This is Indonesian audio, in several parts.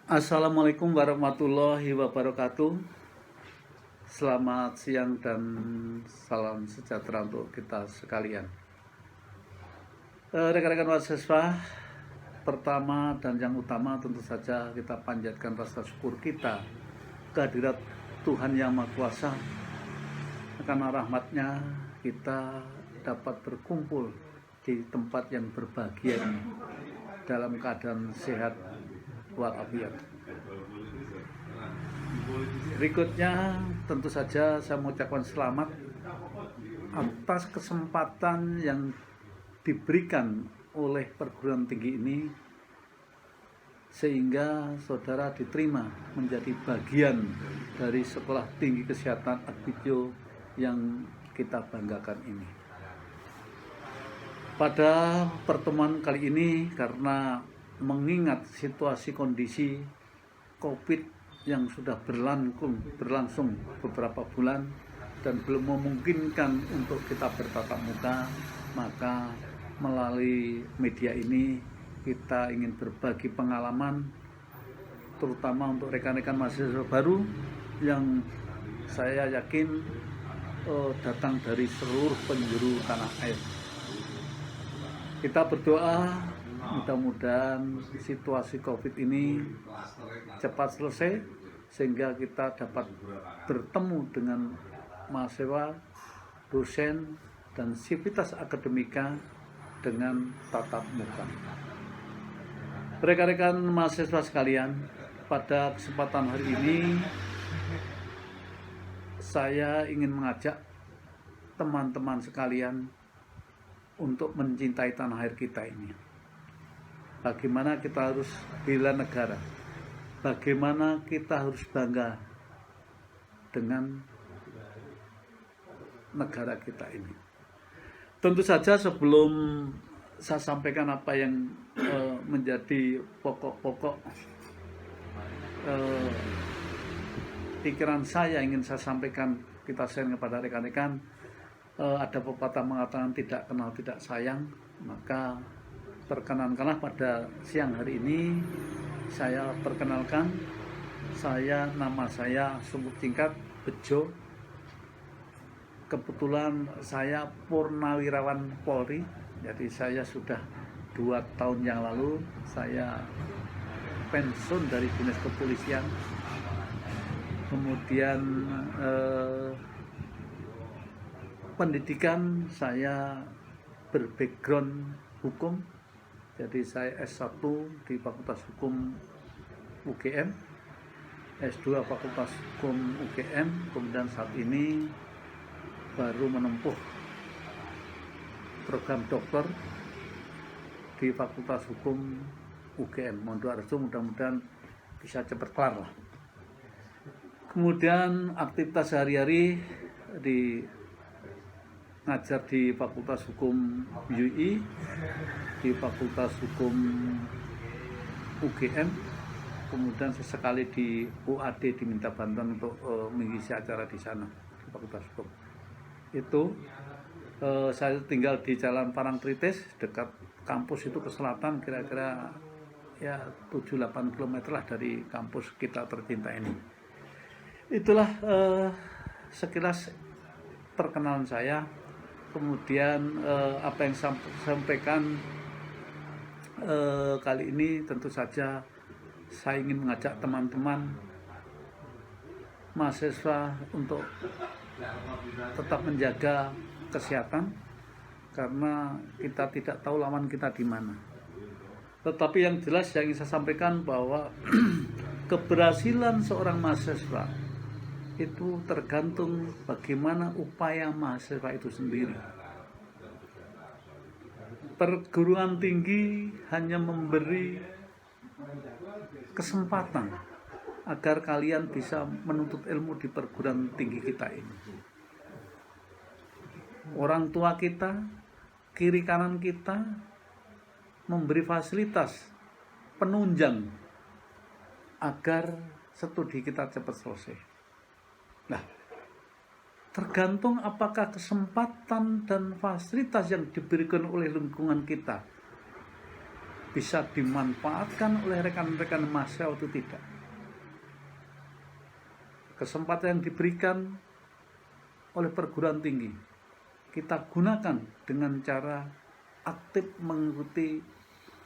Assalamualaikum warahmatullahi wabarakatuh. Selamat siang dan salam sejahtera untuk kita sekalian. Rekan-rekan mahasiswa, pertama dan yang utama tentu saja kita panjatkan rasa syukur kita kehadirat Tuhan Yang Maha Kuasa. Karena rahmat-Nya kita dapat berkumpul di tempat yang berbahagia ini dalam keadaan sehat walafiat. Berikutnya tentu saja saya mengucapkan selamat atas kesempatan yang diberikan oleh perguruan tinggi ini sehingga saudara diterima menjadi bagian dari Sekolah Tinggi Kesehatan Adityo yang kita banggakan ini. Pada pertemuan kali ini, karena mengingat situasi kondisi COVID yang sudah berlangsung beberapa bulan dan belum memungkinkan untuk kita bertatap muka, maka melalui media ini kita ingin berbagi pengalaman, terutama untuk rekan-rekan mahasiswa baru yang saya yakin datang dari seluruh penjuru tanah air. Kita berdoa mudah-mudahan situasi COVID ini cepat selesai sehingga kita dapat bertemu dengan mahasiswa, dosen, dan sivitas akademika dengan tatap muka. Rekan-rekan mahasiswa sekalian, pada kesempatan hari ini saya ingin mengajak teman-teman sekalian untuk mencintai tanah air kita ini. Bagaimana kita harus bela negara, bagaimana kita harus bangga dengan negara kita ini. Tentu saja sebelum saya sampaikan apa yang menjadi pokok-pokok pikiran saya ingin saya sampaikan, kita share kepada rekan-rekan. Ada pepatah mengatakan tidak kenal tidak sayang, maka perkenankanlah pada siang hari ini saya perkenalkan, nama saya sungguh singkat Bejo. Kebetulan saya Purnawirawan Polri, jadi saya sudah 2 tahun yang lalu saya pensiun dari dinas kepolisian. Kemudian pendidikan saya berbackground hukum, jadi saya S1 di Fakultas Hukum UGM, S2 Fakultas Hukum UGM, kemudian saat ini baru menempuh program doktor di Fakultas Hukum UGM. Mohon doa restu, mudah-mudahan bisa cepat kelar lah. Kemudian aktivitas sehari-hari ngajar di Fakultas Hukum UI, di Fakultas Hukum UGM, kemudian sesekali di UAD diminta bantuan untuk mengisi acara di sana di Fakultas Hukum. Itu saya tinggal di Jalan Parangtritis, dekat kampus itu ke selatan, kira-kira ya 7-8 km lah dari kampus kita tercinta ini. Itulah sekilas perkenalan saya. Kemudian apa yang saya sampaikan kali ini tentu saja saya ingin mengajak teman-teman mahasiswa untuk tetap menjaga kesehatan, karena kita tidak tahu lawan kita di mana. Tetapi yang jelas yang ingin saya sampaikan bahwa keberhasilan seorang mahasiswa itu tergantung bagaimana upaya mahasiswa itu sendiri. Perguruan tinggi hanya memberi kesempatan agar kalian bisa menuntut ilmu di perguruan tinggi kita ini. Orang tua kita, kiri kanan kita memberi fasilitas penunjang agar studi kita cepat selesai. Nah, tergantung apakah kesempatan dan fasilitas yang diberikan oleh lingkungan kita bisa dimanfaatkan oleh rekan-rekan mahasiswa atau tidak. Kesempatan yang diberikan oleh perguruan tinggi kita gunakan dengan cara aktif mengikuti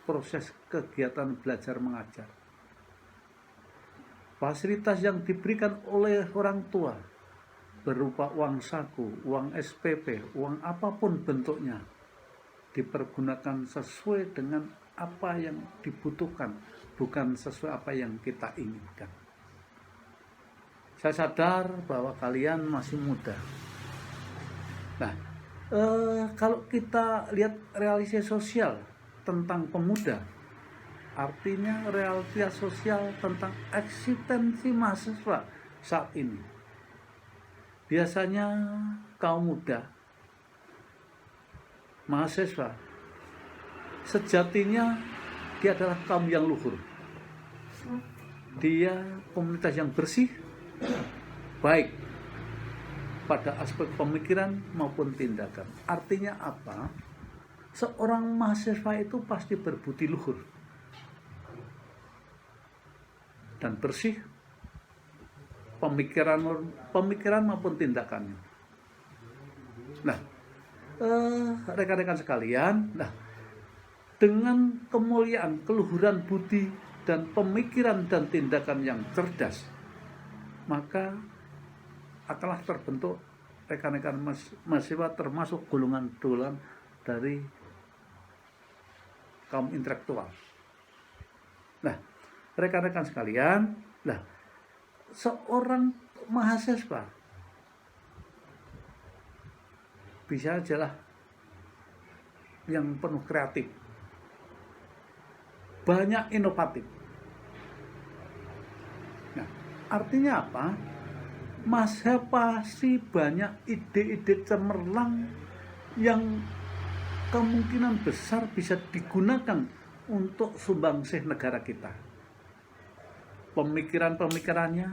proses kegiatan belajar mengajar. Fasilitas yang diberikan oleh orang tua berupa uang saku, uang SPP, uang apapun bentuknya dipergunakan sesuai dengan apa yang dibutuhkan, bukan sesuai apa yang kita inginkan. Saya sadar bahwa kalian masih muda. Nah, kalau kita lihat realisasi sosial tentang pemuda, artinya realitas sosial tentang eksistensi mahasiswa saat ini. Biasanya kaum muda, mahasiswa, sejatinya dia adalah kaum yang luhur. Dia komunitas yang bersih, baik pada aspek pemikiran maupun tindakan. Artinya apa? Seorang mahasiswa itu pasti berbudi luhur dan bersih pemikiran maupun tindakannya. Nah, rekan-rekan sekalian, dengan kemuliaan, keluhuran budi dan pemikiran dan tindakan yang cerdas, maka akanlah terbentuk rekan-rekan mahasiswa termasuk golongan dari kaum intelektual. Nah, rekan-rekan sekalian, seorang mahasiswa bisa aja yang penuh kreatif, banyak inovatif. Nah, artinya apa? Mahasiswa pasti banyak ide-ide cemerlang yang kemungkinan besar bisa digunakan untuk sumbangsih negara kita. Pemikiran-pemikirannya,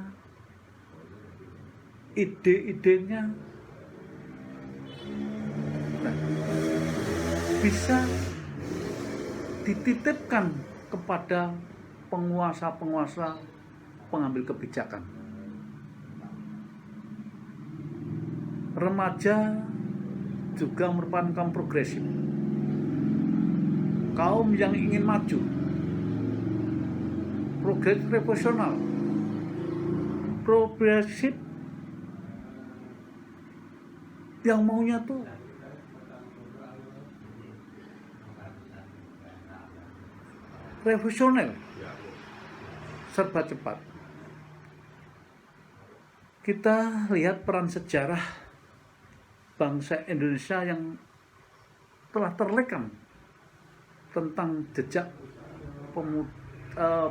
ide-idenya bisa dititipkan kepada penguasa-penguasa pengambil kebijakan. Remaja juga merupakan kaum progresif, kaum yang ingin maju, progresif revolusional, progresif yang maunya tuh revolusioner, serba cepat. Kita lihat peran sejarah bangsa Indonesia yang telah terlekam tentang jejak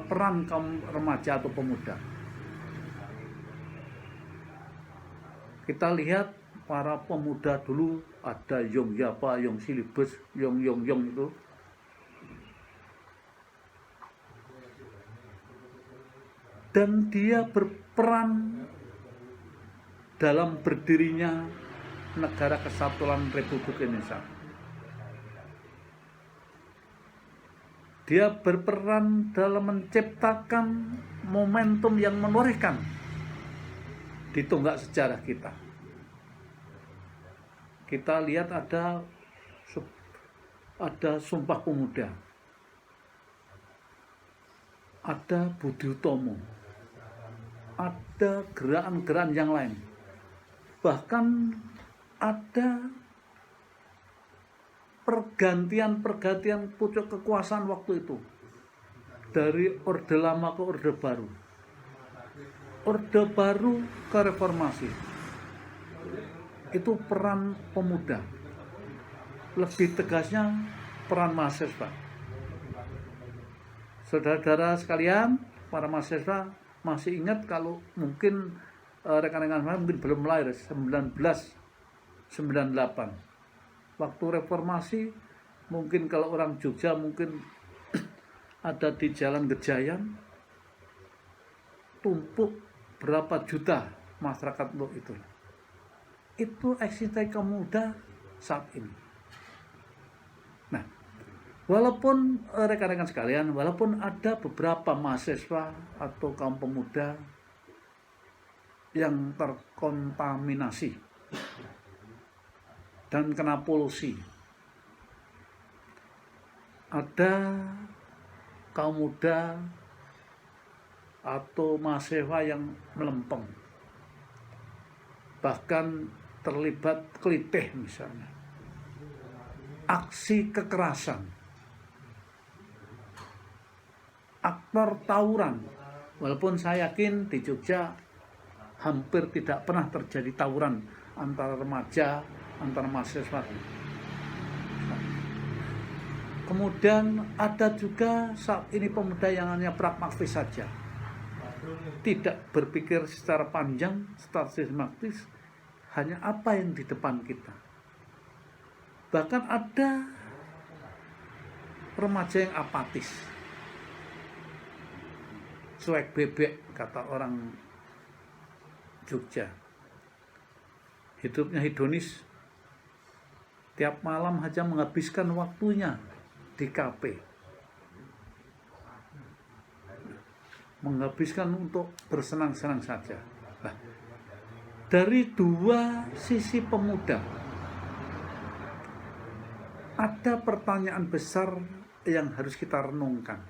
peran kaum remaja atau pemuda. Kita lihat para pemuda dulu, ada Yong Yapa, Yong Silibus, Yong itu. Dan dia berperan dalam berdirinya Negara Kesatuan Republik Indonesia. Dia berperan dalam menciptakan momentum yang menorehkan di tonggak sejarah kita. Kita lihat ada Sumpah Pemuda, ada Budi Utomo, ada gerakan-gerakan yang lain. Bahkan ada pergantian pucuk kekuasaan waktu itu, dari Orde Lama ke Orde Baru, Orde Baru ke Reformasi. Itu peran pemuda, lebih tegasnya peran mahasiswa. Saudara-saudara sekalian, para mahasiswa masih ingat kalau mungkin rekan-rekan saya mungkin belum lahir, 1998. Waktu reformasi, mungkin kalau orang Jogja mungkin ada di Jalan Gejayan, tumpuk berapa juta masyarakat untuk itu. Itu eksistensi kaum muda saat ini. Nah, Walaupun rekan-rekan sekalian, walaupun ada beberapa mahasiswa atau kaum pemuda yang terkontaminasi dan kena polusi, ada kaum muda atau mahasiswa yang melempem, bahkan terlibat kelitih misalnya, aksi kekerasan, aktor tawuran. Walaupun saya yakin di Jogja hampir tidak pernah terjadi tawuran antara remaja, antara mahasiswa. Kemudian ada juga saat ini pemuda yang hanya pragmatis saja, tidak berpikir secara panjang, secara sistematis, hanya apa yang di depan kita. Bahkan ada remaja yang apatis, cuek bebek kata orang Jogja, hidupnya hedonis, tiap malam hanya menghabiskan waktunya di kafe, menghabiskan untuk bersenang-senang saja. Nah, dari dua sisi pemuda ada pertanyaan besar yang harus kita renungkan.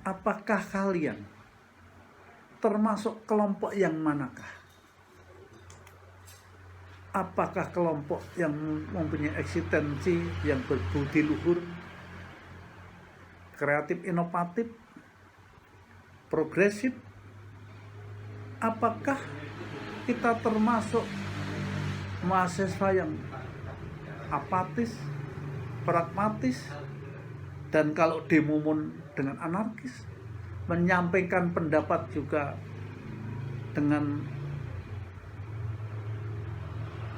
Apakah kalian termasuk kelompok yang manakah? Apakah kelompok yang mempunyai eksistensi yang berbudi luhur, kreatif, inovatif, progresif? Apakah kita termasuk mahasiswa yang apatis, pragmatis, dan kalau demo dengan anarkis, menyampaikan pendapat juga dengan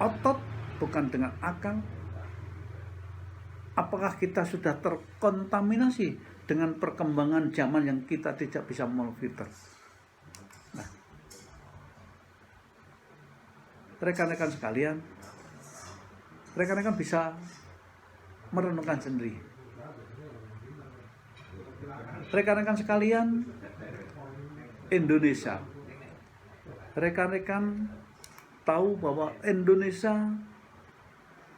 otot, bukan dengan akal? Apakah kita sudah terkontaminasi dengan perkembangan zaman yang kita tidak bisa memfilter? Nah, rekan-rekan sekalian, rekan-rekan bisa merenungkan sendiri. Rekan-rekan sekalian, Indonesia, rekan-rekan tahu bahwa Indonesia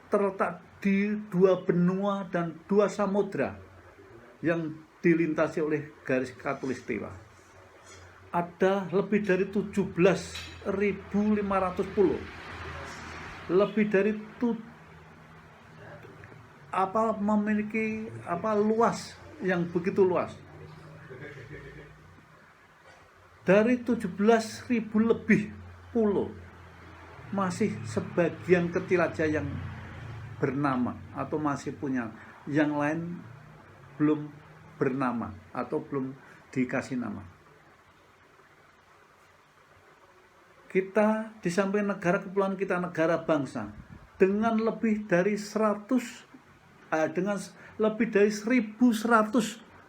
terletak di dua benua dan dua samudra yang dilintasi oleh garis khatulistiwa. Ada lebih dari 17.500 pulau, lebih dari memiliki luas yang begitu luas. Dari 17.000 lebih pulau, masih sebagian kecil aja yang bernama atau masih punya, yang lain belum bernama atau belum dikasih nama. Kita di samping negara kepulauan, kita negara bangsa dengan lebih dari 1.100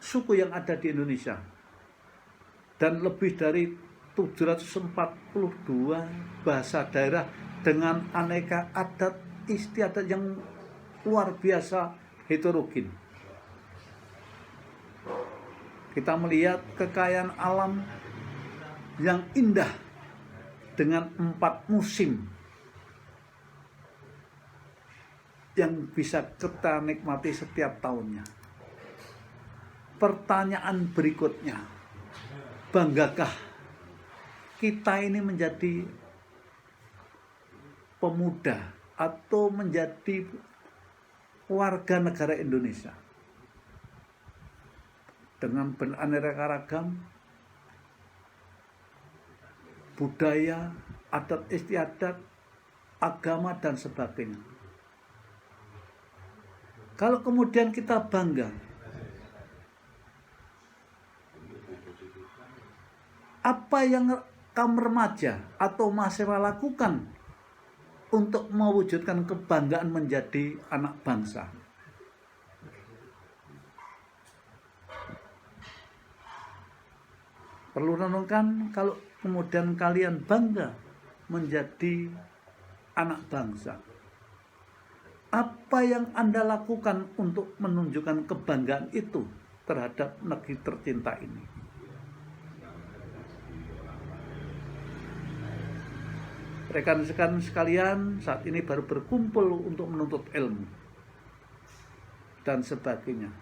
suku yang ada di Indonesia dan lebih dari 742 bahasa daerah dengan aneka adat istiadat yang luar biasa heterogen. Kita melihat kekayaan alam yang indah dengan 4 musim yang bisa kita nikmati setiap tahunnya. Pertanyaan berikutnya, banggakah kita ini menjadi pemuda atau menjadi warga negara Indonesia dengan beraneka ragam budaya, adat istiadat, agama, dan sebagainya? Kalau kemudian kita bangga, apa yang kaum remaja atau mahasiswa lakukan untuk mewujudkan kebanggaan menjadi anak bangsa? Perlu renungkan, kalau kemudian kalian bangga menjadi anak bangsa, apa apa yang Anda lakukan untuk menunjukkan kebanggaan itu terhadap negeri tercinta ini? Rekan-rekan sekalian, saat ini baru berkumpul untuk menuntut ilmu dan sebagainya.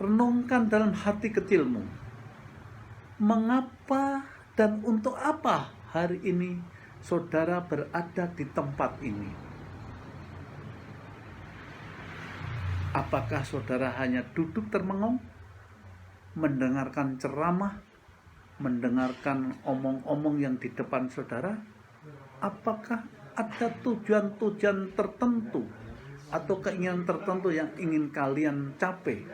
Renungkan dalam hati kecilmu, mengapa dan untuk apa hari ini saudara berada di tempat ini? Apakah saudara hanya duduk termengong, mendengarkan ceramah, mendengarkan omong-omong yang di depan saudara? Apakah ada tujuan-tujuan tertentu atau keinginan tertentu yang ingin kalian capai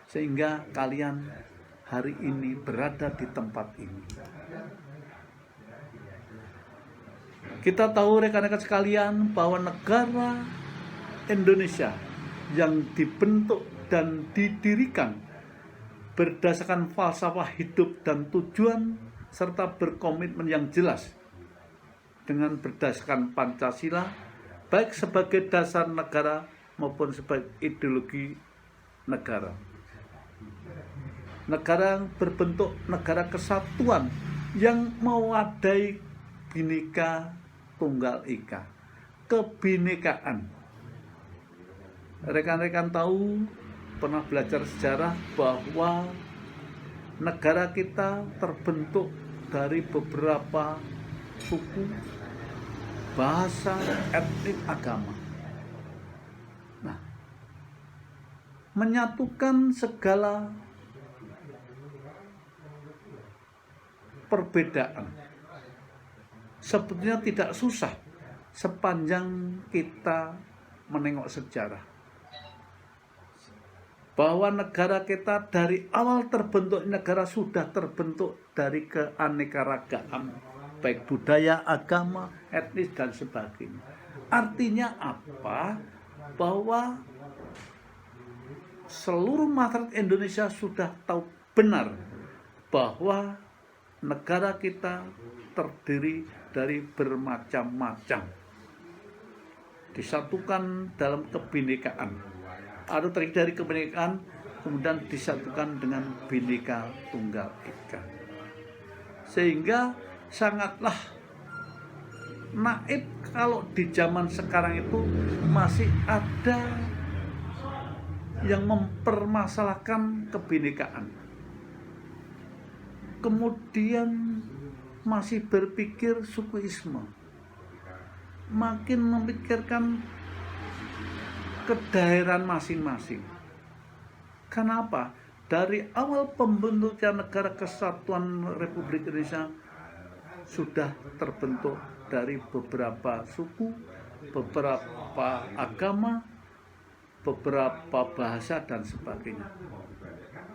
sehingga kalian hari ini berada di tempat ini? Kita tahu rekan-rekan sekalian bahwa negara Indonesia yang dibentuk dan didirikan berdasarkan falsafah hidup dan tujuan serta berkomitmen yang jelas dengan berdasarkan Pancasila, baik sebagai dasar negara maupun sebagai ideologi negara. Negara yang berbentuk negara kesatuan yang mewadai Bhinneka Tunggal Ika, kebinekaan. Rekan-rekan tahu, pernah belajar sejarah bahwa negara kita terbentuk dari beberapa suku, bahasa, etnik, agama. Nah, menyatukan segala perbedaan sebetulnya tidak susah sepanjang kita menengok sejarah. Bahwa negara kita dari awal terbentuk negara sudah terbentuk dari keanekaragaman, baik budaya, agama, etnis, dan sebagainya. Artinya apa? Bahwa seluruh masyarakat Indonesia sudah tahu benar bahwa negara kita terdiri dari bermacam-macam, disatukan dalam kebinekaan, atau terdiri dari kebinekaan kemudian disatukan dengan Bhinneka Tunggal Ika. Sehingga sangatlah naif kalau di zaman sekarang itu masih ada yang mempermasalahkan kebinekaan, kemudian masih berpikir sukuisme, makin memikirkan kedaerahan masing-masing. Kenapa? Dari awal pembentukan negara kesatuan Republik Indonesia sudah terbentuk dari beberapa suku, beberapa agama, beberapa bahasa, dan sebagainya.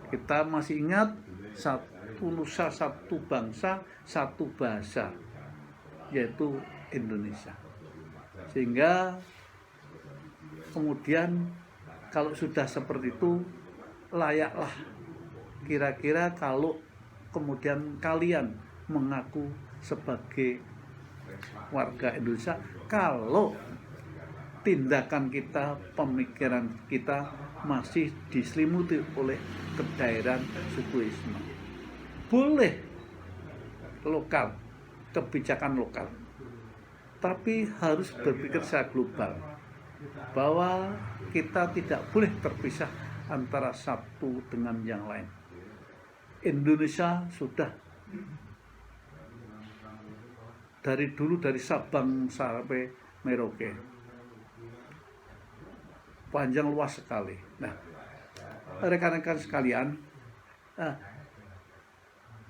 Kita masih ingat satu nusa, satu bangsa, satu bahasa, yaitu Indonesia. Sehingga kemudian kalau sudah seperti itu, layaklah kira-kira kalau kemudian kalian mengaku sebagai warga Indonesia, kalau tindakan kita, pemikiran kita masih diselimuti oleh kedaerahan sukuisme. Boleh lokal, kebijakan lokal, tapi harus berpikir secara global, bahwa kita tidak boleh terpisah antara satu dengan yang lain. Indonesia sudah dari dulu, dari Sabang sampai Merauke, panjang luas sekali. Nah, rekan-rekan sekalian,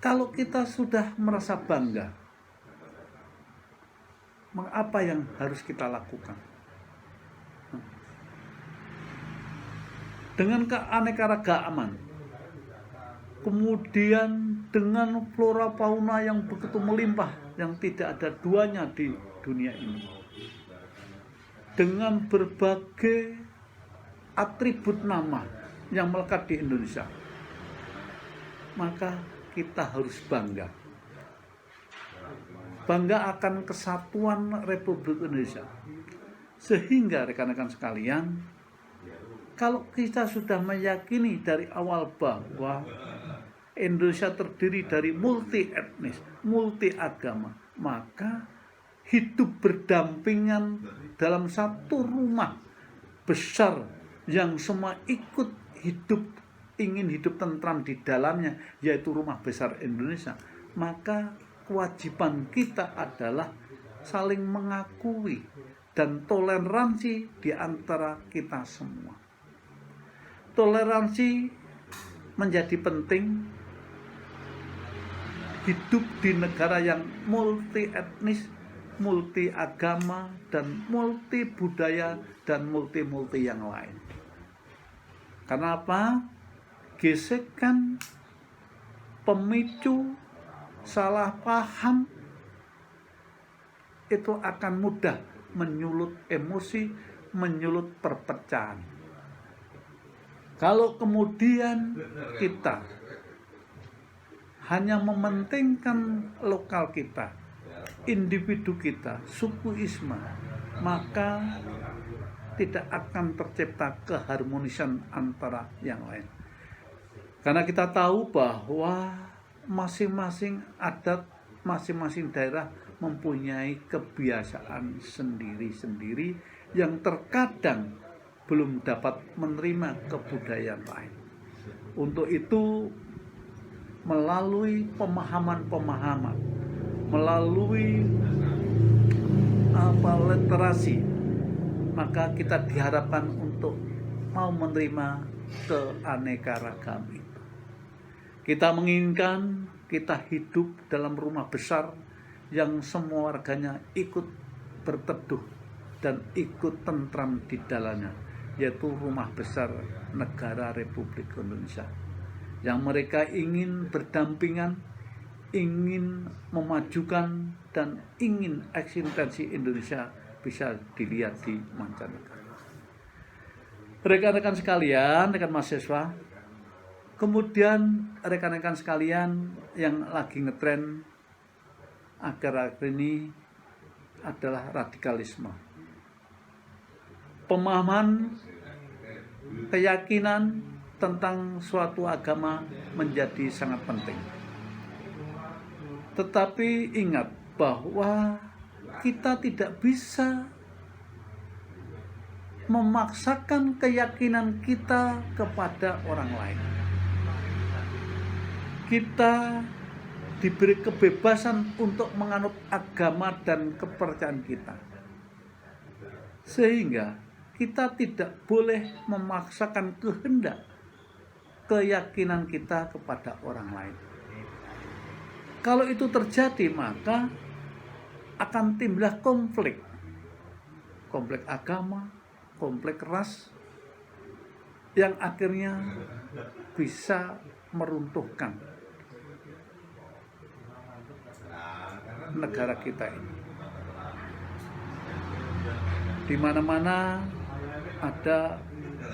kalau kita sudah merasa bangga, apa yang harus kita lakukan? Dengan keanekaragaman, kemudian dengan flora fauna yang begitu melimpah, yang tidak ada duanya di dunia ini, dengan berbagai atribut nama yang melekat di Indonesia, maka kita harus bangga akan kesatuan Republik Indonesia, Sehingga rekan-rekan sekalian, kalau kita sudah meyakini dari awal bahwa Indonesia terdiri dari multi etnis, multi agama, maka hidup berdampingan dalam satu rumah besar yang semua ikut hidup, ingin hidup tentram di dalamnya, yaitu rumah besar Indonesia, maka kewajiban kita adalah saling mengakui dan toleransi di antara kita semua. Toleransi menjadi penting. Hidup di negara yang multi etnis, multi agama, dan multi budaya, dan multi yang lain. Karena apa? Gesekan, pemicu, salah paham itu akan mudah menyulut emosi, menyulut perpecahan. Kalau kemudian kita hanya mementingkan lokal kita, individu kita, sukuisme, maka tidak akan tercipta keharmonisan antara yang lain. Karena kita tahu bahwa masing-masing adat, masing-masing daerah mempunyai kebiasaan sendiri-sendiri yang terkadang belum dapat menerima kebudayaan lain. Untuk itu, melalui pemahaman-pemahaman, melalui literasi, maka kita diharapkan untuk mau menerima keanekaragaman itu. Kita menginginkan kita hidup dalam rumah besar yang semua warganya ikut berteduh dan ikut tentram di dalamnya, yaitu rumah besar negara Republik Indonesia, yang mereka ingin berdampingan, ingin memajukan, dan ingin eksistensi Indonesia bisa dilihat di mancanegara. Rekan-rekan sekalian, rekan mahasiswa, kemudian rekan-rekan sekalian yang lagi ngetren akhir-akhir ini adalah radikalisme. Pemahaman, keyakinan tentang suatu agama menjadi sangat penting. Tetapi ingat bahwa kita tidak bisa memaksakan keyakinan kita kepada orang lain. Kita diberi kebebasan untuk menganut agama dan kepercayaan kita. Sehingga kita tidak boleh memaksakan kehendak keyakinan kita kepada orang lain. Kalau itu terjadi, maka akan timbul konflik agama, konflik ras, yang akhirnya bisa meruntuhkan negara kita ini. Di mana-mana ada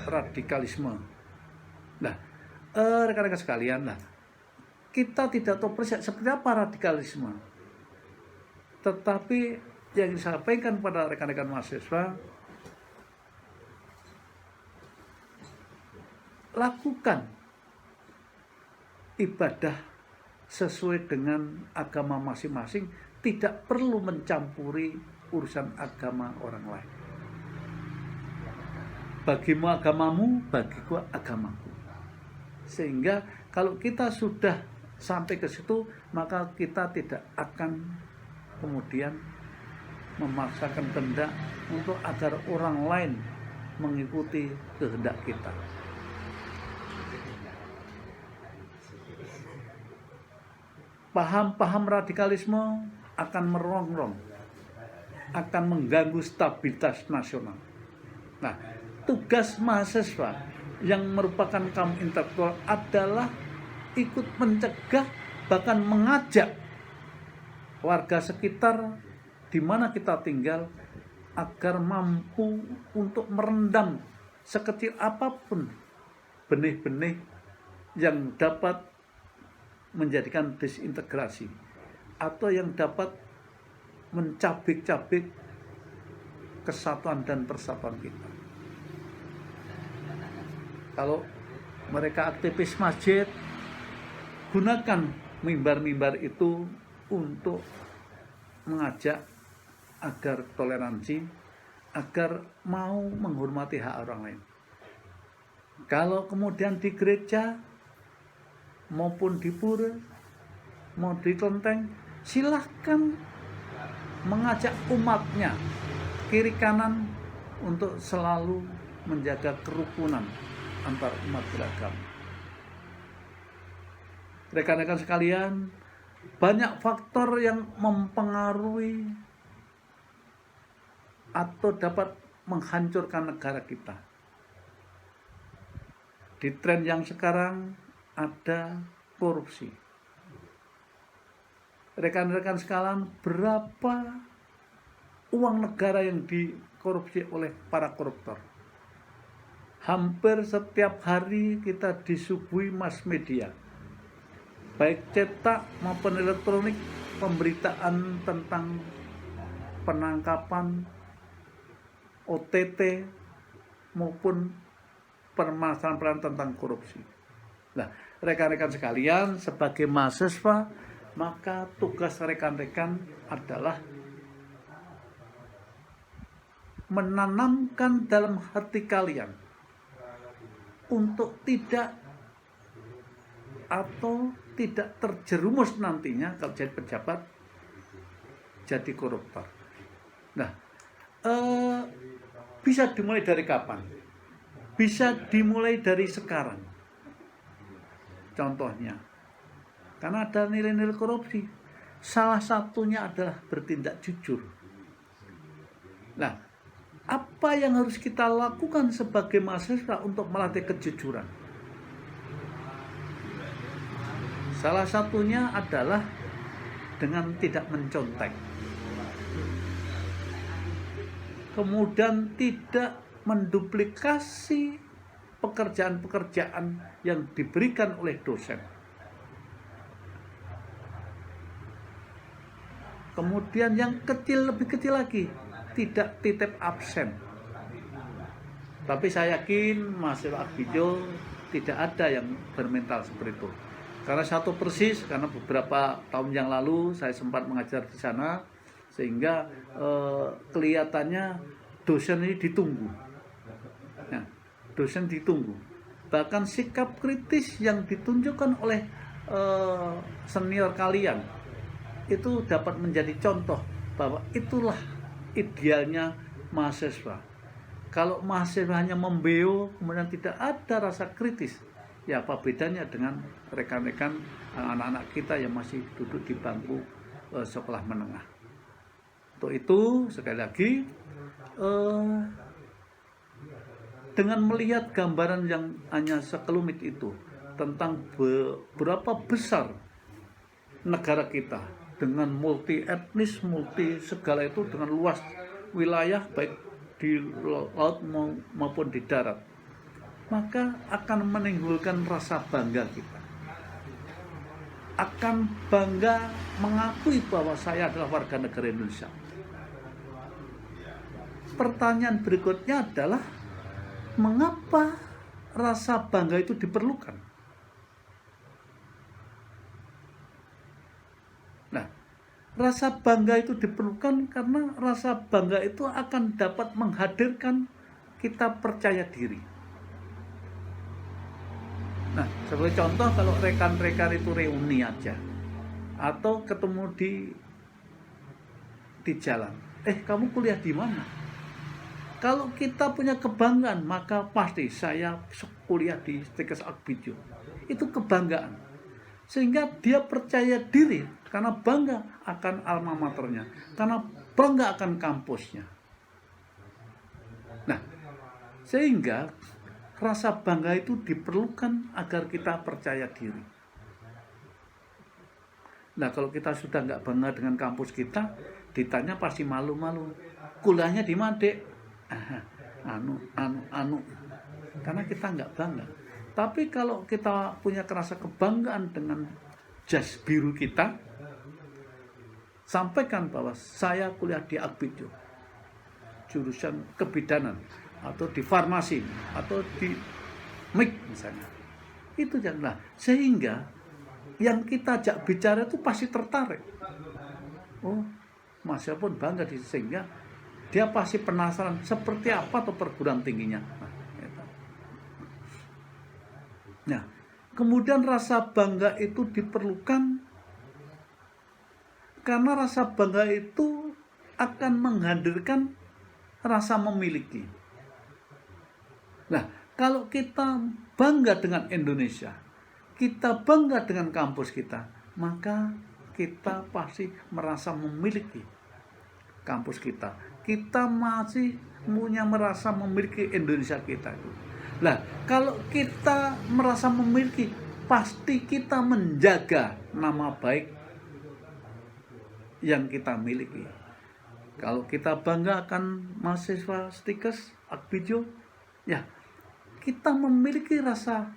radikalisme. Nah, rekan-rekan sekalian, kita tidak tahu persis seperti apa radikalisme. Tetapi yang disampaikan pada rekan-rekan mahasiswa, lakukan ibadah sesuai dengan agama masing-masing, tidak perlu mencampuri urusan agama orang lain. Bagimu agamamu, bagiku agamaku. Sehingga kalau kita sudah sampai ke situ, maka kita tidak akan kemudian memaksakan kehendak untuk agar orang lain mengikuti kehendak kita. Paham-paham radikalisme akan merongrong, akan mengganggu stabilitas nasional. Nah, tugas mahasiswa yang merupakan kaum intelektual adalah ikut mencegah, bahkan mengajak warga sekitar di mana kita tinggal agar mampu untuk merendam sekecil apapun benih-benih yang dapat menjadikan disintegrasi atau yang dapat mencabik-cabik kesatuan dan persatuan kita. Kalau mereka aktivis masjid, gunakan mimbar-mimbar itu untuk mengajak agar toleransi, agar mau menghormati hak orang lain. Kalau kemudian di gereja maupun di pura, mau di kelenteng, silahkan mengajak umatnya kiri kanan untuk selalu menjaga kerukunan antar umat beragama. Rekan-rekan sekalian, banyak faktor yang mempengaruhi atau dapat menghancurkan negara kita. Di tren yang sekarang ada korupsi. Rekan-rekan sekalian, berapa uang negara yang dikorupsi oleh para koruptor? Hampir setiap hari kita disuguhi mass media, baik cetak maupun elektronik, pemberitaan tentang penangkapan, OTT, maupun permasalahan tentang korupsi. Nah, rekan-rekan sekalian, sebagai mahasiswa, maka tugas rekan-rekan adalah menanamkan dalam hati kalian untuk tidak terjerumus nantinya kalau jadi pejabat, jadi koruptor. Nah, bisa dimulai dari kapan? Bisa dimulai dari sekarang. Contohnya, karena ada nilai-nilai korupsi, salah satunya adalah bertindak jujur. Nah, apa yang harus kita lakukan sebagai mahasiswa untuk melatih kejujuran? Salah satunya adalah dengan tidak mencontek. Kemudian tidak menduplikasi pekerjaan-pekerjaan yang diberikan oleh dosen. Kemudian yang kecil, lebih kecil lagi, tidak titip absen. Tapi saya yakin mahasiswa Akbijo tidak ada yang bermental seperti itu. Karena satu persis, karena beberapa tahun yang lalu saya sempat mengajar di sana, sehingga kelihatannya dosen ini ditunggu. Nah, dosen ditunggu. Bahkan sikap kritis yang ditunjukkan oleh senior kalian itu dapat menjadi contoh bahwa itulah idealnya mahasiswa. Kalau mahasiswa hanya membeo, kemudian tidak ada rasa kritis, ya apa bedanya dengan rekan-rekan anak-anak kita yang masih duduk di bangku sekolah menengah. Untuk itu, sekali lagi, dengan melihat gambaran yang hanya sekelumit itu tentang berapa besar negara kita dengan multi etnis, multi segala itu, dengan luas wilayah baik di laut maupun di darat, maka akan menimbulkan rasa bangga kita. Akan bangga mengakui bahwa saya adalah warga negara Indonesia. Pertanyaan berikutnya adalah, mengapa rasa bangga itu diperlukan? Nah, rasa bangga itu diperlukan karena rasa bangga itu akan dapat menghadirkan kita percaya diri. Nah, sebagai contoh, kalau rekan-rekan itu reuni aja, atau ketemu di jalan, kamu kuliah di mana? Kalau kita punya kebanggaan, maka pasti saya kuliah di Stikes Akbijo. Itu kebanggaan. Sehingga dia percaya diri karena bangga akan alma maternya, karena bangga akan kampusnya. Nah, sehingga rasa bangga itu diperlukan agar kita percaya diri. Nah, kalau kita sudah nggak bangga dengan kampus kita, ditanya pasti malu-malu. Kuliahnya di mana, Dek? Karena kita nggak bangga. Tapi kalau kita punya rasa kebanggaan dengan jas biru kita, sampaikan bahwa saya kuliah di Akbijo. jurusan kebidanan atau di farmasi atau di MIK misalnya. Itu janganlah. Sehingga yang kita ajak bicara itu pasti tertarik. Oh, mahasiswa pun bangga sehingga dia pasti penasaran seperti apa atau perguruan tingginya. Nah, kemudian rasa bangga itu diperlukan karena rasa bangga itu akan menghadirkan rasa memiliki. Nah, kalau kita bangga dengan Indonesia, kita bangga dengan kampus kita, maka kita pasti merasa memiliki kampus kita. Kita masih punya merasa memiliki Indonesia kita. Nah, kalau kita merasa memiliki, pasti kita menjaga nama baik yang kita miliki. Kalau kita bangga akan mahasiswa Stikes, Akbijo, ya kita memiliki rasa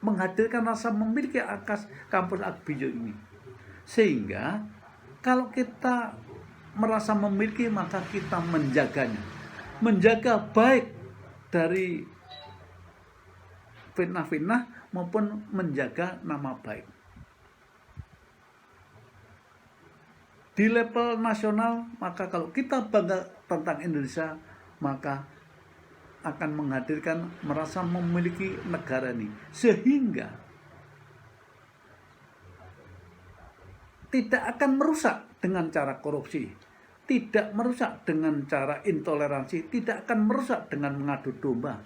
menghadirkan rasa memiliki akas kampus Akbijo ini. Sehingga kalau kita merasa memiliki, maka kita menjaganya. Menjaga baik dari fitnah-fitnah maupun menjaga nama baik. Di level nasional, maka kalau kita bangga tentang Indonesia, maka akan menghadirkan merasa memiliki negara ini. Sehingga tidak akan merusak dengan cara korupsi, tidak merusak dengan cara intoleransi, tidak akan merusak dengan mengadu domba.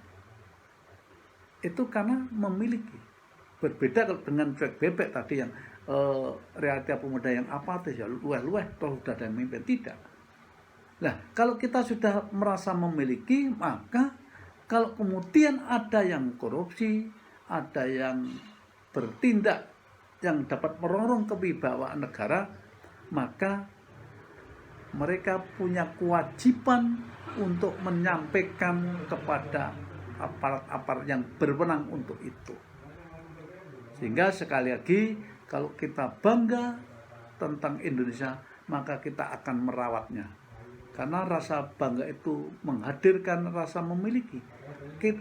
Itu karena memiliki. Berbeda dengan cuek bebek tadi yang realita pemuda yang apatis, ya luweh-luweh, toh sudah ada yang mimpin. Tidak. Nah, kalau kita sudah merasa memiliki, maka kalau kemudian ada yang korupsi, ada yang bertindak yang dapat merongrong kewibawaan negara, maka mereka punya kewajiban untuk menyampaikan kepada aparat-aparat yang berwenang untuk itu. Sehingga sekali lagi, kalau kita bangga tentang Indonesia, maka kita akan merawatnya. Karena rasa bangga itu menghadirkan rasa memiliki.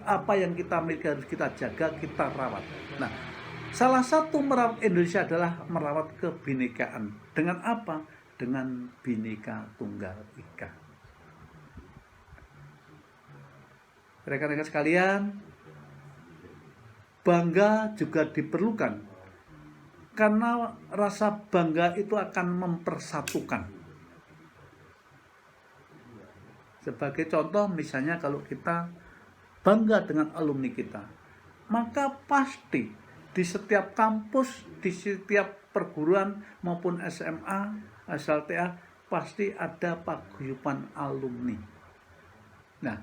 Apa yang kita miliki harus kita jaga, kita rawat. Nah, salah satu merawat Indonesia adalah merawat kebinekaan. Dengan apa? Dengan Bhinneka Tunggal Ika. Rekan-rekan sekalian, bangga juga diperlukan karena rasa bangga itu akan mempersatukan. Sebagai contoh, misalnya kalau kita bangga dengan alumni kita, maka pasti di setiap kampus, di setiap perguruan maupun SMA, SLTA, pasti ada paguyuban alumni. Nah,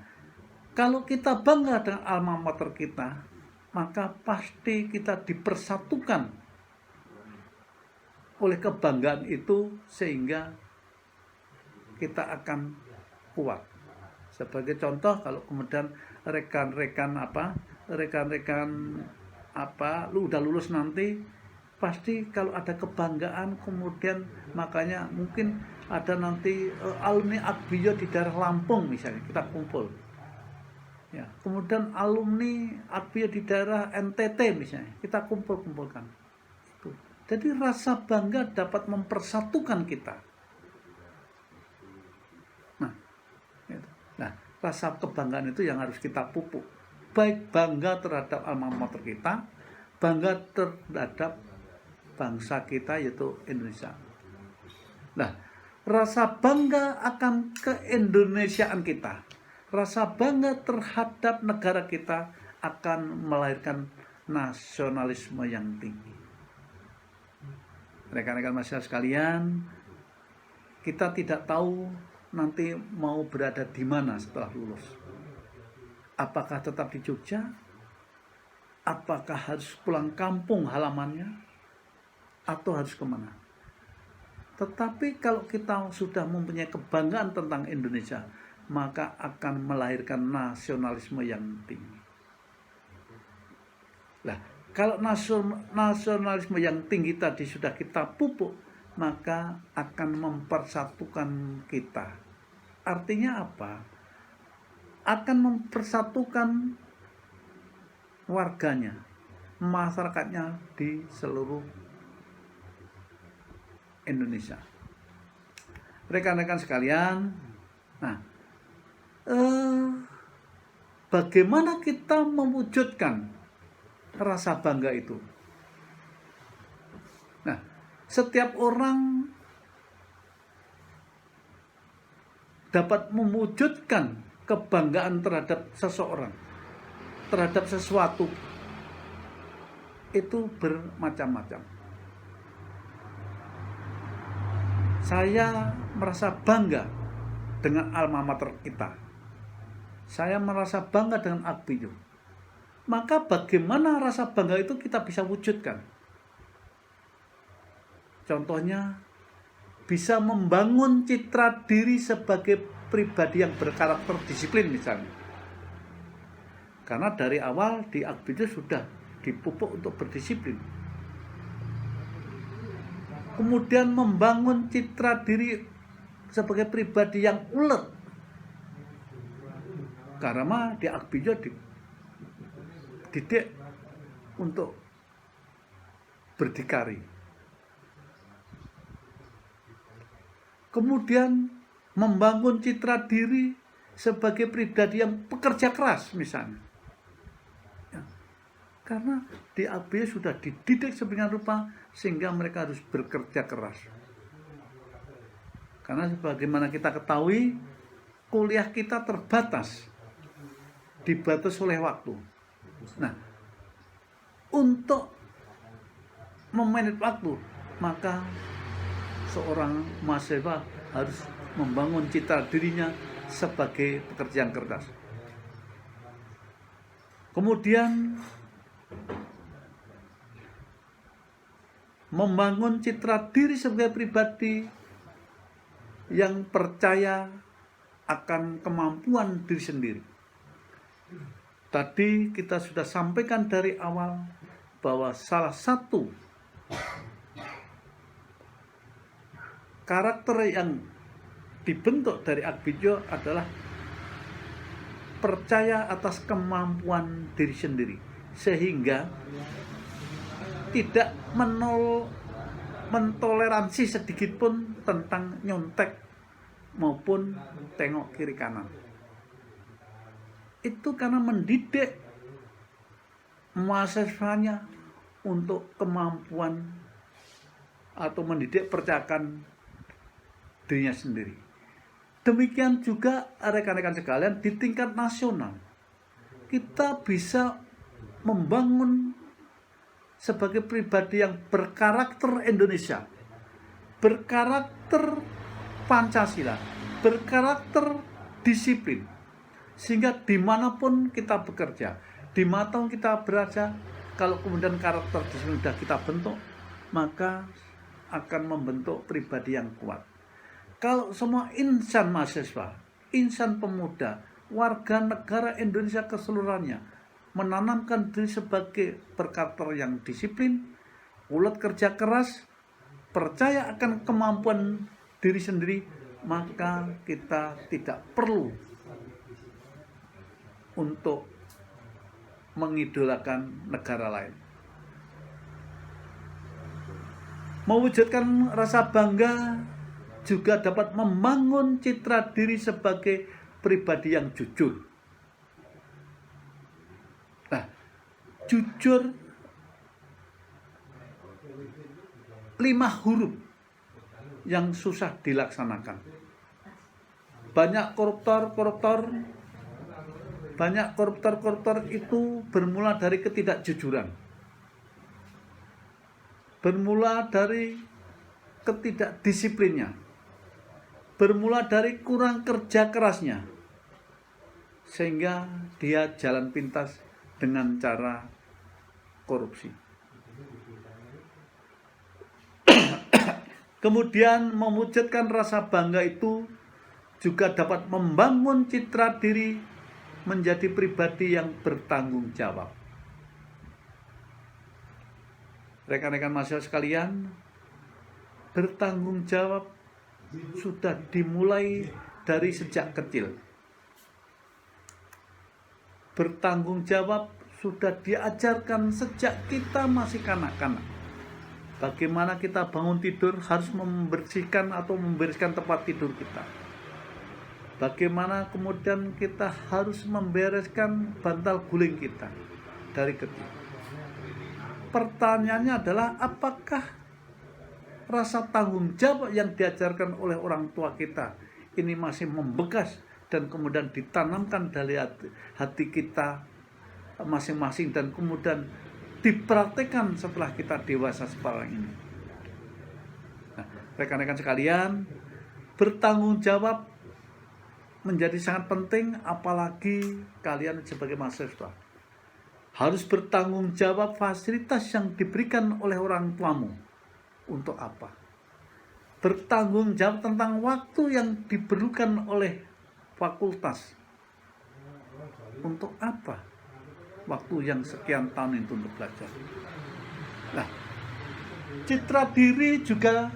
kalau kita bangga dengan alma mater kita, maka pasti kita dipersatukan oleh kebanggaan itu sehingga kita akan kuat. Sebagai contoh, kalau kemudian rekan-rekan lu udah lulus nanti, pasti kalau ada kebanggaan, kemudian makanya mungkin ada nanti alumni Akbijo di daerah Lampung misalnya, kita kumpul. Ya, kemudian alumni Akbijo di daerah NTT misalnya, kita kumpulkan. Itu. Jadi rasa bangga dapat mempersatukan kita. Nah, rasa kebanggaan itu yang harus kita pupuk. Baik bangga terhadap alma mater kita, bangga terhadap bangsa kita yaitu Indonesia. Nah, rasa bangga akan keindonesiaan kita, rasa bangga terhadap negara kita akan melahirkan nasionalisme yang tinggi. Rekan-rekan mahasiswa sekalian, kita tidak tahu nanti mau berada di mana setelah lulus. Apakah tetap di Jogja? Apakah harus pulang kampung halamannya? Atau harus kemana? Tetapi kalau kita sudah mempunyai kebanggaan tentang Indonesia, maka akan melahirkan nasionalisme yang tinggi. Nah, kalau nasionalisme yang tinggi tadi sudah kita pupuk, maka akan mempersatukan kita. Artinya apa? Akan mempersatukan warganya, masyarakatnya di seluruh Indonesia. Rekan-rekan sekalian, nah, bagaimana kita mewujudkan rasa bangga itu? Nah, setiap orang dapat mewujudkan kebanggaan terhadap seseorang, terhadap sesuatu, itu bermacam-macam. Saya merasa bangga dengan alma mater kita. Saya merasa bangga dengan Akbiyo. Maka bagaimana rasa bangga itu kita bisa wujudkan? Contohnya, bisa membangun citra diri sebagai pribadi yang berkarakter disiplin misalnya. Karena dari awal di Akbiyo sudah dipupuk untuk berdisiplin. Kemudian membangun citra diri sebagai pribadi yang ulet. Karena di Akbiyo dididik untuk berdikari. Kemudian membangun citra diri sebagai pribadi yang pekerja keras misalnya. Karena di Akbiyo sudah dididik sedemikian rupa sehingga mereka harus bekerja keras. Karena sebagaimana kita ketahui, kuliah kita terbatas, dibatasi oleh waktu. Nah, untuk memanage waktu, maka seorang mahasiswa harus membangun citra dirinya sebagai pekerja yang keras. Kemudian membangun citra diri sebagai pribadi yang percaya akan kemampuan diri sendiri. Tadi kita sudah sampaikan dari awal bahwa salah satu karakter yang dibentuk dari Akbiyo adalah percaya atas kemampuan diri sendiri, sehingga tidak mentoleransi sedikit pun tentang nyontek maupun tengok kiri kanan. Itu karena mendidik mahasiswanya untuk kemampuan atau mendidik percayakan dirinya sendiri. Demikian juga rekan-rekan sekalian di tingkat nasional. Kita bisa membangun sebagai pribadi yang berkarakter Indonesia, berkarakter Pancasila, berkarakter disiplin, sehingga dimanapun kita bekerja, dimanapun kita berada, kalau kemudian karakter disiplin sudah kita bentuk, maka akan membentuk pribadi yang kuat. Kalau semua insan mahasiswa, insan pemuda, warga negara Indonesia keseluruhannya menanamkan diri sebagai berkarakter yang disiplin, ulet kerja keras, percaya akan kemampuan diri sendiri, maka kita tidak perlu untuk mengidolakan negara lain. Mewujudkan rasa bangga juga dapat membangun citra diri sebagai pribadi yang jujur. Nah, jujur 5 huruf yang susah dilaksanakan. Banyak koruptor itu bermula dari ketidakjujuran. Bermula dari ketidakdisiplinnya. Bermula dari kurang kerja kerasnya. Sehingga dia jalan pintas dengan cara korupsi. Kemudian mewujudkan rasa bangga itu juga dapat membangun citra diri menjadi pribadi yang bertanggung jawab. Rekan-rekan mahasiswa sekalian, bertanggung jawab sudah dimulai dari sejak kecil. Bertanggung jawab sudah diajarkan sejak kita masih kanak-kanak. Bagaimana kita bangun tidur harus membersihkan atau membereskan tempat tidur kita. Bagaimana kemudian kita harus membereskan bantal guling kita dari kecil. Pertanyaannya adalah, apakah rasa tanggung jawab yang diajarkan oleh orang tua kita ini masih membekas dan kemudian ditanamkan dari hati kita masing-masing dan kemudian dipraktekkan setelah kita dewasa sekarang ini. Nah, rekan-rekan sekalian, bertanggung jawab menjadi sangat penting, apalagi kalian sebagai mahasiswa. Harus bertanggung jawab fasilitas yang diberikan oleh orang tuamu. Untuk apa? Bertanggung jawab tentang waktu yang diperlukan oleh fakultas. Untuk apa? Waktu yang sekian tahun itu untuk belajar. Nah, citra diri juga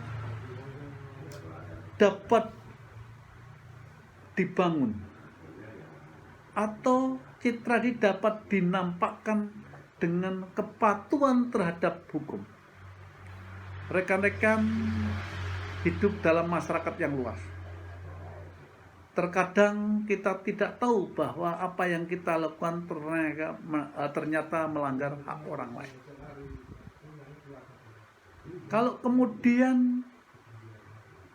dapat dibangun atau citra diri dapat dinampakkan dengan kepatuhan terhadap hukum. Rekan-rekan hidup dalam masyarakat yang luas. Terkadang kita tidak tahu bahwa apa yang kita lakukan ternyata melanggar hak orang lain. Kalau kemudian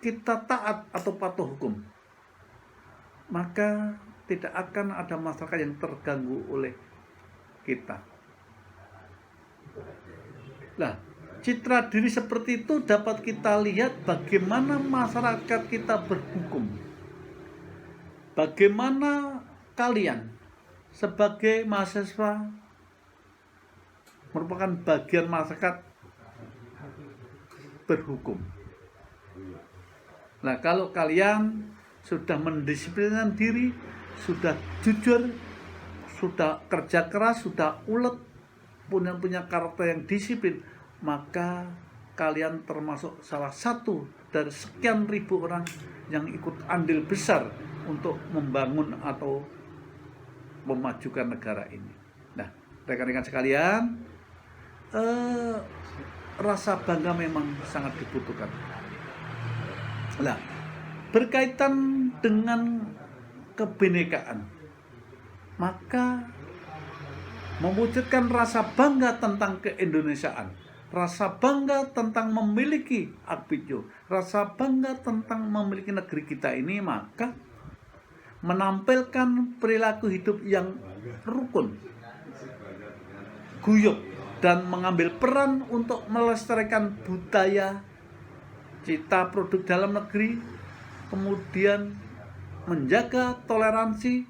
kita taat atau patuh hukum, maka tidak akan ada masyarakat yang terganggu oleh kita. Nah, citra diri seperti itu dapat kita lihat bagaimana masyarakat kita berhukum. Bagaimana kalian sebagai mahasiswa merupakan bagian masyarakat berhukum. Nah, kalau kalian sudah mendisiplinkan diri, sudah jujur, sudah kerja keras, sudah ulet, punya karakter yang disiplin, maka kalian termasuk salah satu dari sekian ribu orang yang ikut andil besar untuk membangun atau memajukan negara ini. Nah, rekan-rekan sekalian, rasa bangga memang sangat dibutuhkan. Nah, berkaitan dengan kebinekaan, maka mewujudkan rasa bangga tentang keindonesiaan, rasa bangga tentang memiliki Akbidjo, rasa bangga tentang memiliki negeri kita ini, maka menampilkan perilaku hidup yang rukun, guyup, dan mengambil peran untuk melestarikan budaya, cita produk dalam negeri, kemudian menjaga toleransi,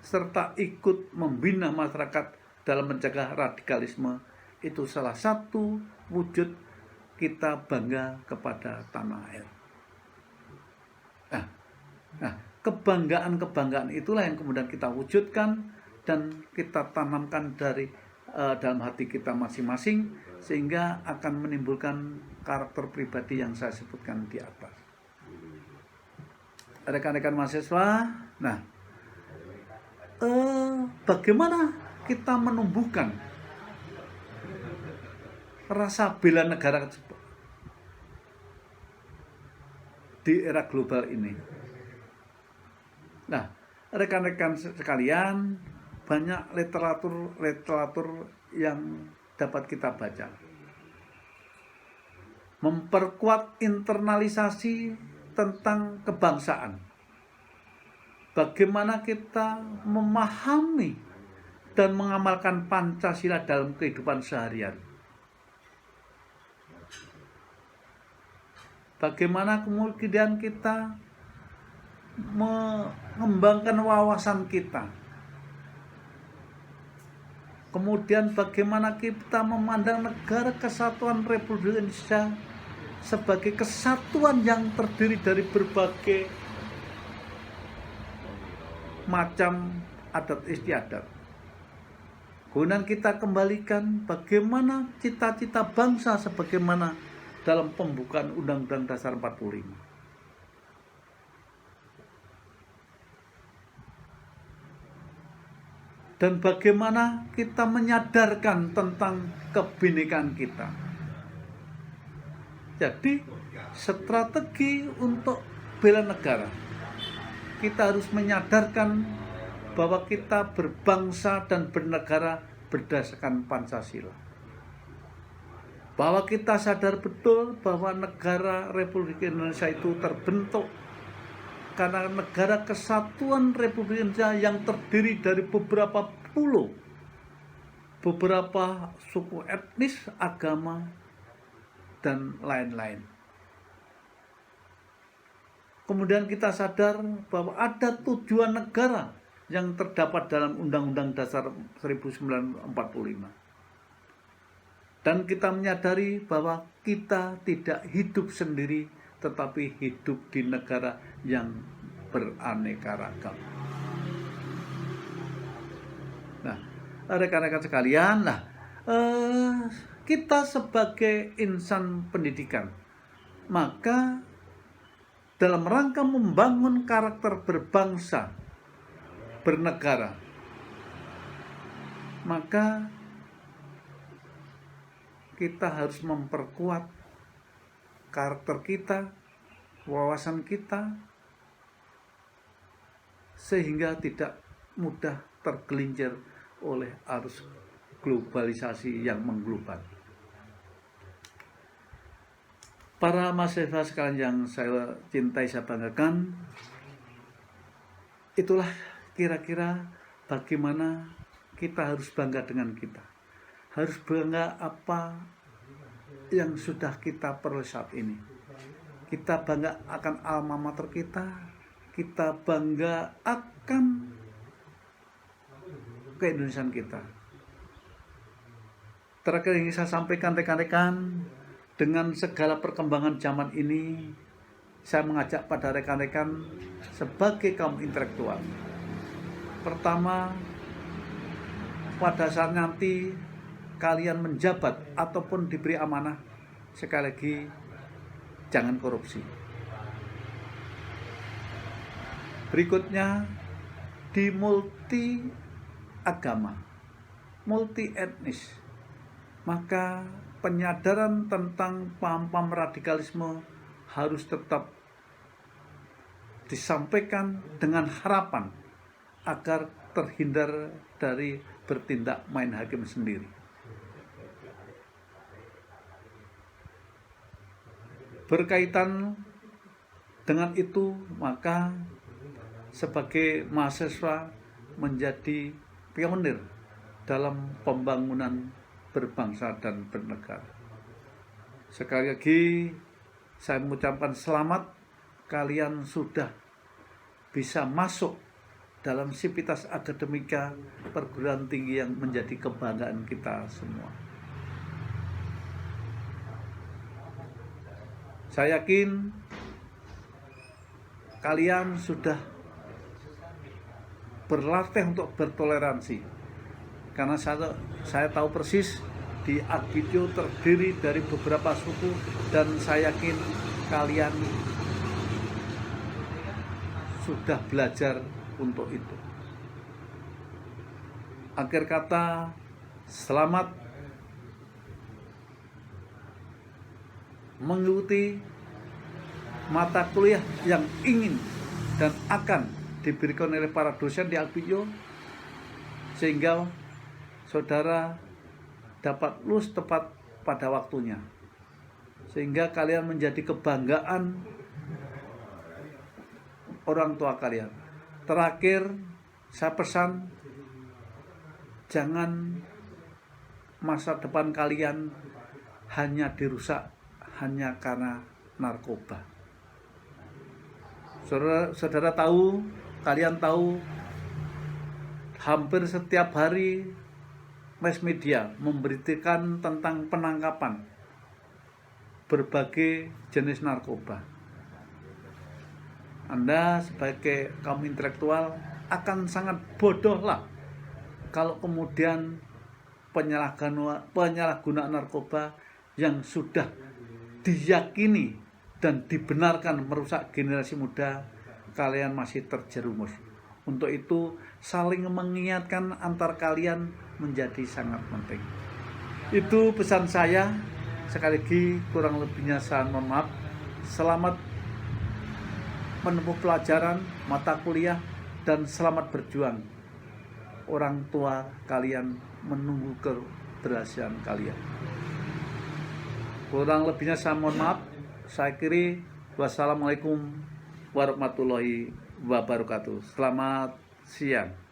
serta ikut membina masyarakat dalam menjaga radikalisme. Itu salah satu wujud kita bangga kepada tanah air. Nah, kebanggaan-kebanggaan itulah yang kemudian kita wujudkan dan kita tanamkan dari dalam hati kita masing-masing, sehingga akan menimbulkan karakter pribadi yang saya sebutkan di atas. Rekan-rekan mahasiswa, nah, bagaimana kita menumbuhkan rasa bela negara di era global ini? Nah, rekan-rekan sekalian, banyak literatur yang dapat kita baca. Memperkuat internalisasi tentang kebangsaan. Bagaimana kita memahami dan mengamalkan Pancasila dalam kehidupan sehari-hari. Bagaimana kemudian kita mengembangkan wawasan kita. Kemudian bagaimana kita memandang negara kesatuan Republik Indonesia sebagai kesatuan yang terdiri dari berbagai macam adat istiadat. Kemudian kita kembalikan bagaimana cita-cita bangsa sebagaimana dalam pembukaan Undang-Undang Dasar 45. dan bagaimana kita menyadarkan tentang kebinekaan kita. Jadi strategi untuk bela negara, kita harus menyadarkan bahwa kita berbangsa dan bernegara berdasarkan Pancasila. Bahwa kita sadar betul bahwa negara Republik Indonesia itu terbentuk karena negara kesatuan Republik Indonesia yang terdiri dari beberapa pulau, beberapa suku etnis, agama, dan lain-lain. Kemudian kita sadar bahwa ada tujuan negara yang terdapat dalam Undang-Undang Dasar 1945. Dan kita menyadari bahwa kita tidak hidup sendiri, tetapi hidup di negara yang beraneka ragam. Nah, rekan-rekan sekalian, kita sebagai insan pendidikan, maka dalam rangka membangun karakter berbangsa, bernegara, maka kita harus memperkuat karakter kita, wawasan kita, sehingga tidak mudah tergelincir oleh arus globalisasi yang mengglobal. Para mahasiswa sekalian yang saya cintai, saya banggakan, itulah kira-kira bagaimana kita harus bangga dengan kita. Harus bangga apa yang sudah kita peroleh saat ini. Kita bangga akan alma mater kita bangga akan keindonesiaan kita. Terakhir yang saya sampaikan rekan-rekan, dengan segala perkembangan zaman ini, saya mengajak pada rekan-rekan sebagai kaum intelektual. Pertama, pada saat nanti kalian menjabat ataupun diberi amanah, sekali lagi jangan korupsi. Berikutnya, di multi agama, multi etnis, maka penyadaran tentang paham-paham radikalisme harus tetap disampaikan dengan harapan agar terhindar dari bertindak main hakim sendiri. Berkaitan dengan itu, maka sebagai mahasiswa menjadi pionir dalam pembangunan berbangsa dan bernegara. Sekali lagi saya mengucapkan selamat, kalian sudah bisa masuk dalam sivitas akademika perguruan tinggi yang menjadi kebanggaan kita semua. Saya yakin kalian sudah berlatih untuk bertoleransi, karena saya tahu persis di Akbitio terdiri dari beberapa suku, dan saya yakin kalian sudah belajar untuk itu. Akhir kata, selamat mengikuti mata kuliah yang ingin dan akan diberikan oleh para dosen di Akbitio, sehingga saudara dapat lulus tepat pada waktunya, sehingga kalian menjadi kebanggaan orang tua kalian. Terakhir, saya pesan, jangan masa depan kalian hanya dirusak hanya karena narkoba. Saudara tahu, kalian tahu, hampir setiap hari mass media memberitakan tentang penangkapan berbagai jenis narkoba. Anda sebagai kaum intelektual akan sangat bodoh lah kalau kemudian penyalahgunaan narkoba yang sudah diyakini dan dibenarkan merusak generasi muda, kalian masih terjerumus. Untuk itu saling mengingatkan antar kalian menjadi sangat penting. Itu pesan saya. Sekali lagi kurang lebihnya saya mohon maaf. Selamat menempuh pelajaran, mata kuliah, dan selamat berjuang. Orang tua kalian menunggu keberhasilan kalian. Kurang lebihnya saya mohon maaf. Saya akhiri. Wassalamualaikum warahmatullahi wabarakatuh. Selamat siang.